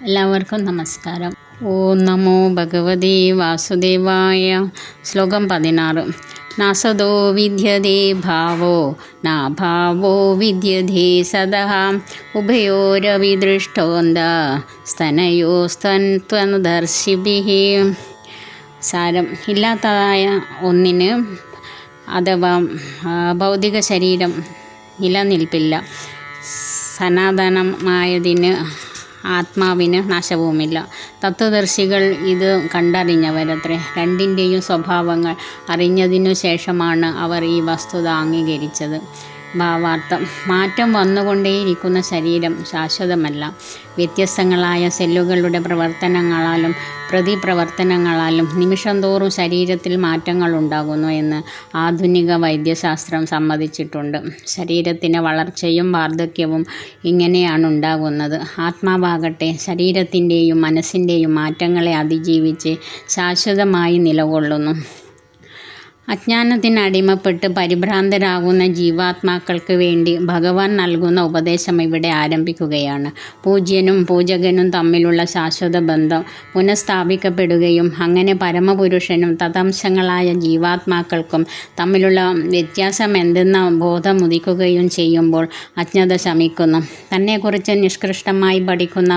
എല്ലാവർക്കും നമസ്കാരം. ഓം നമോ ഭഗവതേ വാസുദേവായ. ശ്ലോകം 16. നാസദോ വിദ്യതേ ഭാവോ നാഭാവോ വിദ്യതേ സദഃ ഉഭയോരവിദൃഷ്ടോന്ത സ്തനയോസ്തന്ത്വദർശിഭിഃ. സാരം: ഇല്ലാത്തതായ ഒന്നിന് അഥവാ ഭൗതിക ശരീരം നിലനിൽപ്പില്ല. സനാതനമായതിന് ആത്മാവിന് നാശവുമില്ല. തത്വദർശികൾ ഇത് കണ്ടറിഞ്ഞവരത്രേ. രണ്ടിൻ്റെയും സ്വഭാവങ്ങൾ അറിഞ്ഞതിനു ശേഷമാണ് അവർ ഈ വസ്തുത അംഗീകരിച്ചത്. ഭാവാർത്ഥം: മാറ്റം വന്നുകൊണ്ടേയിരിക്കുന്ന ശരീരം ശാശ്വതമല്ല. വ്യത്യസ്തങ്ങളായ സെല്ലുകളുടെ പ്രവർത്തനങ്ങളാലും പ്രതിപ്രവർത്തനങ്ങളാലും നിമിഷം തോറും ശരീരത്തിൽ മാറ്റങ്ങളുണ്ടാകുന്നു എന്ന് ആധുനിക വൈദ്യശാസ്ത്രം സമ്മതിച്ചിട്ടുണ്ട്. ശരീരത്തിന് വളർച്ചയും വാർദ്ധക്യവും ഇങ്ങനെയാണ് ഉണ്ടാകുന്നത്. ആത്മാവാകട്ടെ ശരീരത്തിൻ്റെയും മനസ്സിൻ്റെയും മാറ്റങ്ങളെ അതിജീവിച്ച് ശാശ്വതമായി നിലകൊള്ളുന്നു. അജ്ഞാനത്തിന് അടിമപ്പെട്ട് പരിഭ്രാന്തരാകുന്ന ജീവാത്മാക്കൾക്ക് വേണ്ടി ഭഗവാൻ നൽകുന്ന ഉപദേശം ഇവിടെ ആരംഭിക്കുകയാണ്. പൂജ്യനും പൂജകനും തമ്മിലുള്ള ശാശ്വത ബന്ധം പുനഃസ്ഥാപിക്കപ്പെടുകയും അങ്ങനെ പരമപുരുഷനും തദംശങ്ങളായ ജീവാത്മാക്കൾക്കും തമ്മിലുള്ള വ്യത്യാസം എന്തെന്ന ബോധമുദിക്കുകയും ചെയ്യുമ്പോൾ അജ്ഞത ശമിക്കുന്നു. തന്നെക്കുറിച്ച് നിഷ്കൃഷ്ടമായി പഠിക്കുന്ന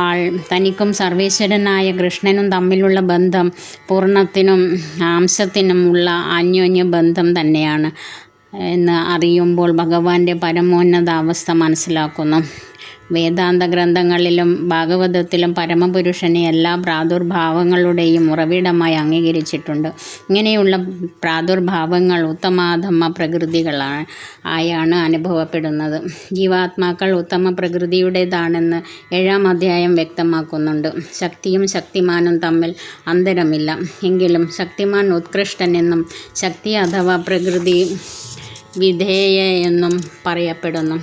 ആൾ തനിക്കും സർവേശ്വരനായ കൃഷ്ണനും തമ്മിലുള്ള ബന്ധം പൂർണ്ണത്തിനും അംശത്തിനും ഉള്ള അന്യോന്യ ബന്ധം തന്നെയാണ് എന്ന് അറിയുമ്പോൾ ഭഗവാന്റെ പരമോന്നത അവസ്ഥ മനസ്സിലാക്കുന്നു. വേദാന്ത ഗ്രന്ഥങ്ങളിലും ഭാഗവതത്തിലും പരമപുരുഷനെ എല്ലാ പ്രാദുർഭാവങ്ങളുടെയും ഉറവിടമായി അംഗീകരിച്ചിട്ടുണ്ട്. ഇങ്ങനെയുള്ള പ്രാദുർഭാവങ്ങൾ ഉത്തമാധമ പ്രകൃതികളായാണ് അനുഭവപ്പെടുന്നത്. ജീവാത്മാക്കൾ ഉത്തമ പ്രകൃതിയുടേതാണെന്ന് 7-ാം അധ്യായം വ്യക്തമാക്കുന്നുണ്ട്. ശക്തിയും ശക്തിമാനും തമ്മിൽ അന്തരമില്ല. എങ്കിലും ശക്തിമാൻ ഉത്കൃഷ്ടനെന്നും ശക്തി അഥവാ പ്രകൃതി വിധേയ എന്നും പറയപ്പെടുന്നു.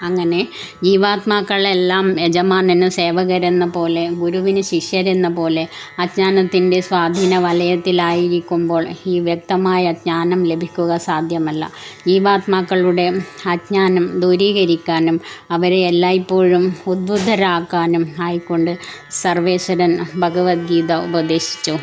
അങ്ങനെ ജീവാത്മാക്കളെല്ലാം യജമാനന് സേവകരെന്ന പോലെ ഗുരുവിന് ശിഷ്യരെന്ന പോലെ അജ്ഞാനത്തിൻ്റെ സ്വാധീന വലയത്തിലായിരിക്കുമ്പോൾ ഈ വ്യക്തമായ ജ്ഞാനം ലഭിക്കുക സാധ്യമല്ല. ജീവാത്മാക്കളുടെ അജ്ഞാനം ദൂരീകരിക്കാനും അവരെ എല്ലായ്പ്പോഴും ഉദ്ബുദ്ധരാക്കാനും ആയിക്കൊണ്ട് സർവേശ്വരൻ ഭഗവത്ഗീത ഉപദേശിച്ചു.